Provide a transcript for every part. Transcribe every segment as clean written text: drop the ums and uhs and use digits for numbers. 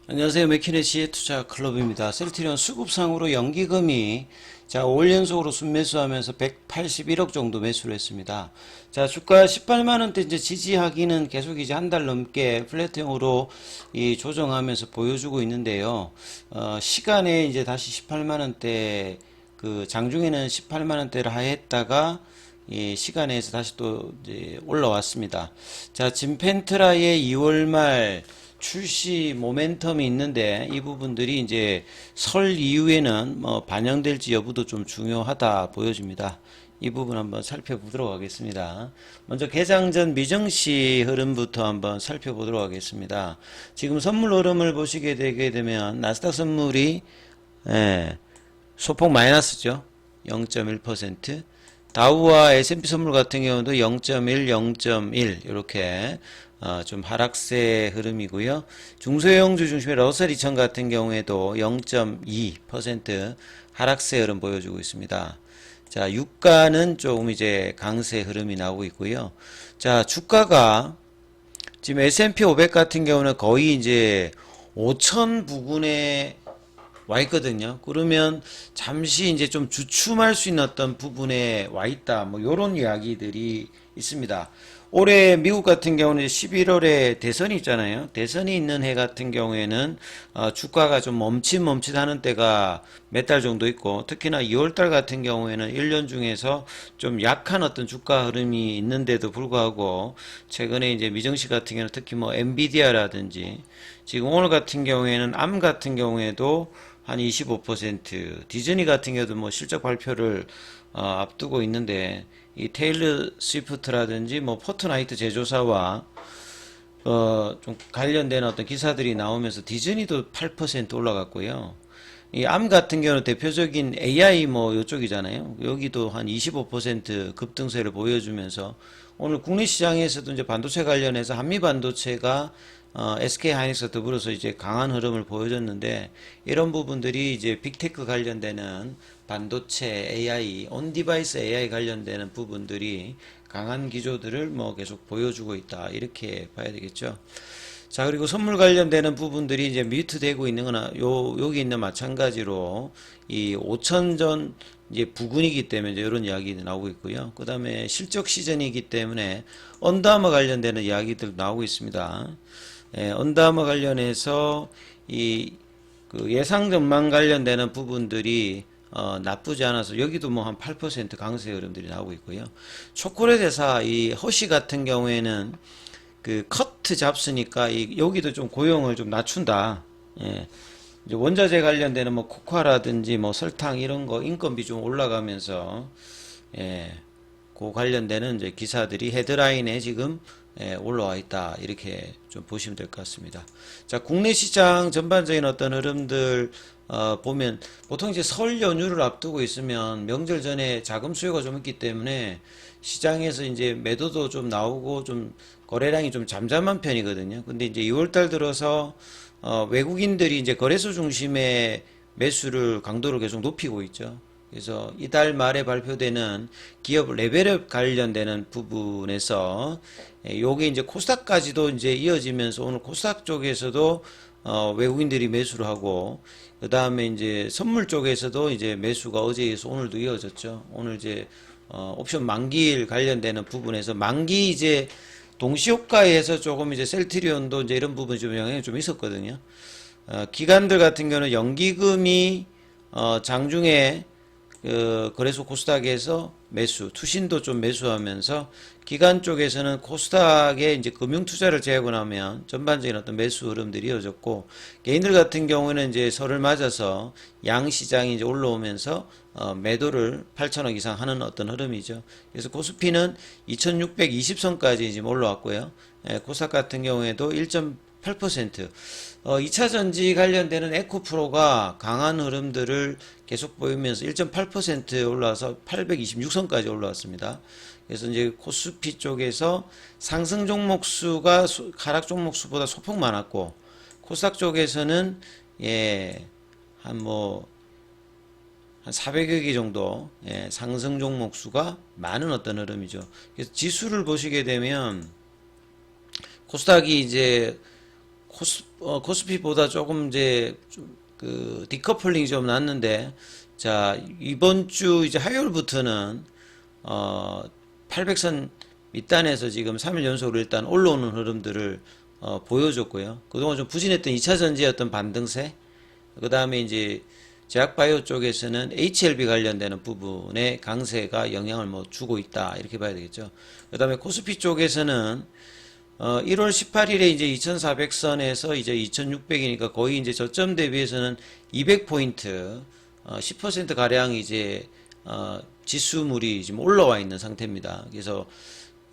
안녕하세요. 맥키네시의 투자 클럽입니다. 셀트리온 수급상으로 연기금이 자, 5일 연속으로 순매수하면서 181억 정도 매수를 했습니다. 자, 주가 18만원대 이제 지지하기는 계속 이제 한 달 넘게 플랫형으로 이 조정하면서 보여주고 있는데요. 시간에 이제 다시 18만원대 그 장중에는 18만원대를 하했다가 이 시간에서 다시 또 이제 올라왔습니다. 자, 진펜트라의 2월 말 출시 모멘텀이 있는데 이 부분들이 이제 설 이후에는 뭐 반영될지 여부도 좀 중요하다 보여집니다. 이 부분 한번 살펴보도록 하겠습니다. 먼저 개장 전 미정시 흐름부터 한번 살펴보도록 하겠습니다. 지금 선물 흐름을 보시게 되게 되면 나스닥 선물이 소폭 마이너스죠. 0.1%. 다우와 S&P 선물 같은 경우도 0.1, 0.1 이렇게 좀 하락세 흐름이고요. 중소형주 중심의 러셀 2000 같은 경우에도 0.2% 하락세 흐름 보여주고 있습니다. 자, 유가는 조금 이제 강세 흐름이 나오고 있고요. 자, 주가가 지금 S&P 500 같은 경우는 거의 이제 5000 부근에 와 있거든요. 그러면 잠시 이제 좀 주춤할 수 있는 어떤 부분에 와 있다. 뭐 요런 이야기들이 있습니다. 올해 미국 같은 경우는 11월에 대선이 있잖아요. 대선이 있는 해 같은 경우에는 주가가 좀 멈칫멈칫하는 때가 몇 달 정도 있고, 특히나 2월달 같은 경우에는 1년 중에서 좀 약한 어떤 주가 흐름이 있는데도 불구하고 최근에 이제 미정시 같은 경우는 특히 뭐 엔비디아라든지 지금 오늘 같은 경우에는 암 같은 경우에도 한 25%, 디즈니 같은 경우도 뭐 실적 발표를 앞두고 있는데 이 테일러 스위프트라든지 뭐 포트나이트 제조사와 좀 관련된 어떤 기사들이 나오면서 디즈니도 8% 올라갔고요. 이 암 같은 경우는 대표적인 AI 뭐 요쪽이잖아요. 여기도 한 25% 급등세를 보여주면서 오늘 국내 시장에서도 이제 반도체 관련해서 한미 반도체가 SK 하이닉스 더불어서 이제 강한 흐름을 보여줬는데 이런 부분들이 이제 빅테크 관련되는 반도체 AI, 온디바이스 AI 관련되는 부분들이 강한 기조들을 뭐 계속 보여주고 있다. 이렇게 봐야 되겠죠. 자, 그리고 선물 관련되는 부분들이 이제 뮤트 되고 있는 거나 여기 있는 마찬가지로 이 5천전 이제 부근이기 때문에 이제 이런 이야기도 나오고 있고요. 그 다음에 실적 시즌이기 때문에 언더아머 관련되는 이야기들 나오고 있습니다. 언더아머 관련해서 그 예상 전망 관련되는 부분들이 나쁘지 않아서 여기도 뭐 한 8% 강세 흐름들이 나오고 있고요. 초콜릿 회사 이 허쉬 같은 경우에는 그 커트 잡스니까 여기도 좀 고용을 좀 낮춘다. 예. 이제 원자재 관련되는 뭐 코코아라든지 뭐 설탕 이런 거 인건비 좀 올라가면서 그 관련되는 이제 기사들이 헤드라인에 지금 올라와 있다. 이렇게 좀 보시면 될 것 같습니다. 자, 국내 시장 전반적인 어떤 흐름들 보면 보통 이제 설 연휴를 앞두고 있으면 명절 전에 자금 수요가 좀 있기 때문에 시장에서 이제 매도도 좀 나오고 좀 거래량이 좀 잠잠한 편이거든요. 근데 이제 2월달 들어서 외국인들이 이제 거래소 중심의 매수를 강도를 계속 높이고 있죠. 그래서 이달 말에 발표되는 기업 레벨업 관련되는 부분에서 요게 이제 코스닥까지도 이제 이어지면서 오늘 코스닥 쪽에서도 외국인들이 매수를 하고 그 다음에 이제 선물 쪽에서도 이제 매수가 어제에서 오늘도 이어졌죠. 오늘 이제 옵션 만기일 관련되는 부분에서 만기 이제 동시효과에서 조금 이제 셀트리온도 이제 이런 부분이 좀 영향이 좀 있었거든요. 기관들 같은 경우는 연기금이 장중에 거래소 코스닥에서 매수, 투신도 좀 매수하면서 기관 쪽에서는 코스닥에 이제 금융 투자를 제하고 나면 전반적인 어떤 매수 흐름들이 이어졌고 개인들 같은 경우에는 이제 설을 맞아서 양 시장이 이제 올라오면서 매도를 8천억 이상 하는 어떤 흐름이죠. 그래서 코스피는 2620선까지 지금 올라왔고요. 코스닥 같은 경우에도 1.8% 2차 전지 관련되는 에코프로가 강한 흐름들을 계속 보이면서 1.8% 올라와서 826선까지 올라왔습니다. 그래서 이제 코스피 쪽에서 상승 종목 수가 하락 종목 수보다 소폭 많았고 코스닥 쪽에서는 한 400여 개 정도 상승 종목 수가 많은 어떤 흐름이죠. 그래서 지수를 보시게 되면 코스닥이 이제 코스피보다 조금 이제 그 디커플링이 좀 났는데, 자, 이번 주 이제 화요일부터는 800선 밑단에서 지금 3일 연속으로 일단 올라오는 흐름들을 보여줬고요. 그동안 좀 부진했던 2차전지의 어떤 반등세, 그 다음에 이제 제약바이오 쪽에서는 HLB 관련되는 부분에 강세가 영향을 뭐 주고 있다, 이렇게 봐야 되겠죠. 그 다음에 코스피 쪽에서는 1월 18일에 이제 2400선에서 이제 2600이니까 거의 이제 저점 대비해서는 200포인트, 10% 가량 이제 지수물이 지금 올라와 있는 상태입니다. 그래서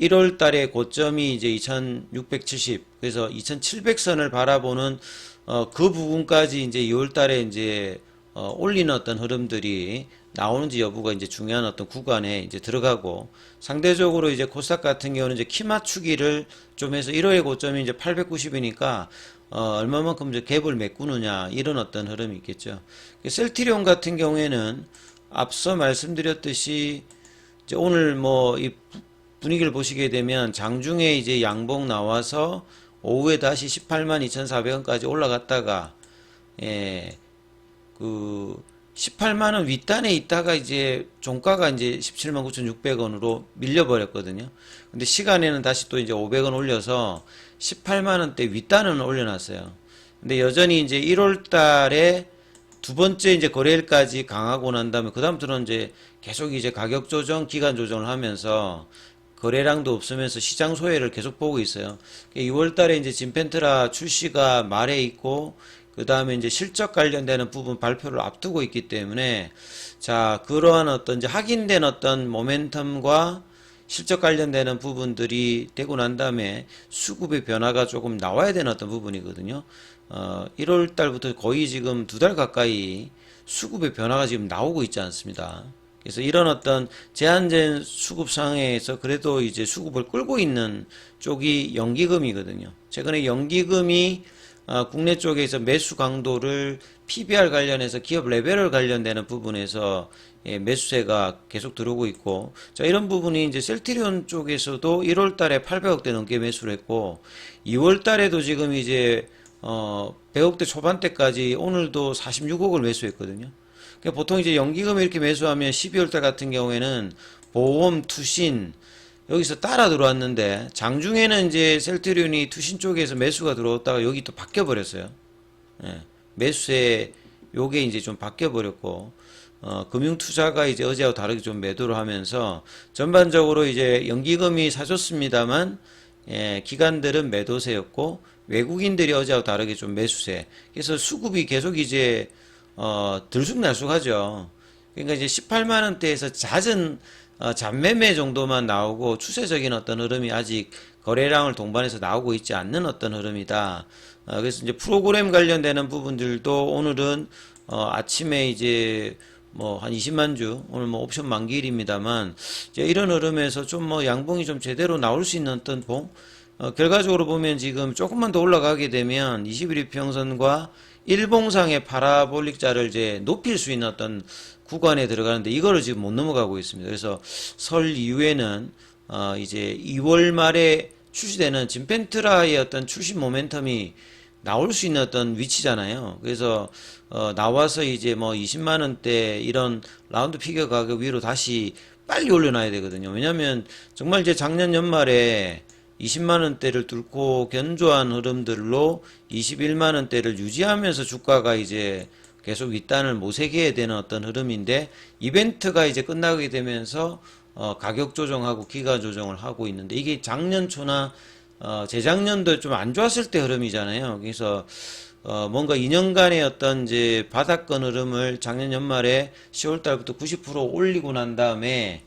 1월 달에 고점이 이제 2670, 그래서 2700선을 바라보는 그 부분까지 이제 2월 달에 이제 올리는 어떤 흐름들이 나오는지 여부가 이제 중요한 어떤 구간에 이제 들어가고, 상대적으로 이제 코스닥 같은 경우는 이제 키 맞추기를 좀 해서 1월의 고점이 이제 890이니까 얼마만큼 이제 갭을 메꾸느냐, 이런 어떤 흐름이 있겠죠. 셀트리온 같은 경우에는 앞서 말씀드렸듯이 이제 오늘 뭐 이 분위기를 보시게 되면 장중에 이제 양봉 나와서 오후에 다시 182,400원까지 올라갔다가, 예, 그 18만원 윗단에 있다가 이제 종가가 이제 179,600원으로 밀려버렸거든요. 근데 시간에는 다시 또 이제 500원 올려서 18만원대 윗단은 올려놨어요. 근데 여전히 이제 1월 달에 두 번째 이제 거래일까지 강하고 난 다음에 그다음부터는 이제 계속 이제 가격 조정, 기간 조정을 하면서 거래량도 없으면서 시장 소외를 계속 보고 있어요. 2월 달에 이제 진펜트라 출시가 말에 있고, 그 다음에 이제 실적 관련되는 부분 발표를 앞두고 있기 때문에, 자, 그러한 어떤 이제 확인된 어떤 모멘텀과 실적 관련되는 부분들이 되고 난 다음에 수급의 변화가 조금 나와야 되는 어떤 부분이거든요. 1월 달부터 거의 지금 두 달 가까이 수급의 변화가 지금 나오고 있지 않습니다. 그래서 이런 어떤 제한된 수급 상황에서 그래도 이제 수급을 끌고 있는 쪽이 연기금이거든요. 최근에 연기금이 국내 쪽에서 매수 강도를 PBR 관련해서 기업 레벨을 관련되는 부분에서 매수세가 계속 들어오고 있고, 자, 이런 부분이 이제 셀트리온 쪽에서도 1월 달에 800억대 넘게 매수를 했고, 2월 달에도 지금 이제 100억대 초반대까지 오늘도 46억을 매수했거든요. 그러니까 보통 이제 연기금 이렇게 매수하면 12월 달 같은 경우에는 보험, 투신 여기서 따라 들어왔는데, 장중에는 이제 셀트리온이 투신 쪽에서 매수가 들어왔다가 여기 또 바뀌어 버렸어요. 예, 매수세 요게 이제 좀 바뀌어 버렸고, 금융투자가 이제 어제하고 다르게 좀 매도를 하면서 전반적으로 이제 연기금이 사줬습니다만, 예, 기관들은 매도세였고 외국인들이 어제하고 다르게 좀 매수세. 그래서 수급이 계속 이제 들쑥날쑥하죠. 그러니까 이제 18만 원대에서 잦은 잔매매 정도만 나오고 추세적인 어떤 흐름이 아직 거래량을 동반해서 나오고 있지 않는 어떤 흐름이다. 그래서 이제 프로그램 관련되는 부분들도 오늘은 아침에 이제 뭐 한 20만 주, 오늘 뭐 옵션 만기일입니다만, 이제 이런 흐름에서 좀 뭐 양봉이 좀 제대로 나올 수 있는 어떤 봉, 결과적으로 보면 지금 조금만 더 올라가게 되면 21평선과 일봉상의 파라볼릭자를 이제 높일 수 있는 어떤 구간에 들어가는데, 이거를 지금 못 넘어가고 있습니다. 그래서 설 이후에는 이제 2월 말에 출시되는 진펜트라의 어떤 출시 모멘텀이 나올 수 있는 어떤 위치잖아요. 그래서 나와서 이제 뭐 20만 원대 이런 라운드 피겨 가격 위로 다시 빨리 올려놔야 되거든요. 왜냐면 정말 이제 작년 연말에 20만 원대를 뚫고 견조한 흐름들로 21만 원대를 유지하면서 주가가 이제 계속 윗단을 모색해야 되는 어떤 흐름인데, 이벤트가 이제 끝나게 되면서 가격 조정하고 기간 조정을 하고 있는데, 이게 작년 초나 재작년도 좀 안 좋았을 때 흐름이잖아요. 그래서 뭔가 2년간의 어떤 이제 바닥권 흐름을 작년 연말에 10월 달부터 90% 올리고 난 다음에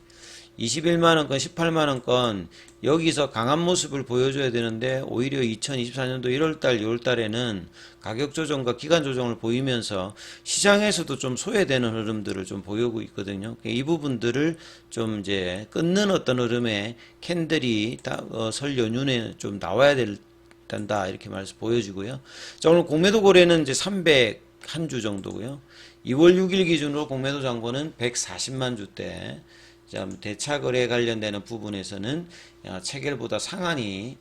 21만원권, 18만원권 여기서 강한 모습을 보여줘야 되는데, 오히려 2024년도 1월달, 2월달에는 가격 조정과 기간 조정을 보이면서 시장에서도 좀 소외되는 흐름들을 좀 보이고 있거든요. 이 부분들을 좀 이제 끊는 어떤 흐름의 캔들이 설 연휴에 좀 나와야 된다, 이렇게 말해서 보여지고요. 자, 오늘 공매도 거래는 이제 300 한 주 정도고요. 2월 6일 기준으로 공매도 잔고는 140만 주대. 대차 거래 관련되는 부분에서는 체결보다 상한이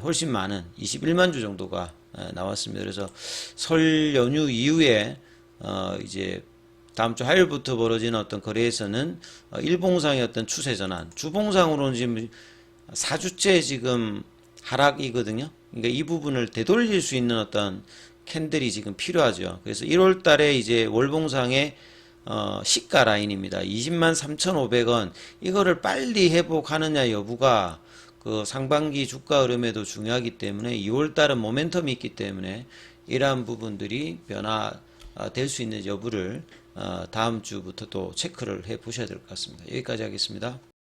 훨씬 많은 21만 주 정도가 나왔습니다. 그래서 설 연휴 이후에 이제 다음 주 화요일부터 벌어지는 어떤 거래에서는 일봉상의 어떤 추세 전환, 주봉상으로는 지금 4주째 지금 하락이거든요. 그러니까 이 부분을 되돌릴 수 있는 어떤 캔들이 지금 필요하죠. 그래서 1월 달에 이제 월봉상의 시가 라인입니다. 20만 3,500원. 이거를 빨리 회복하느냐 여부가 그 상반기 주가 흐름에도 중요하기 때문에 2월 달은 모멘텀이 있기 때문에 이러한 부분들이 변화될 수 있는 여부를 다음 주부터 또 체크를 해 보셔야 될 것 같습니다. 여기까지 하겠습니다.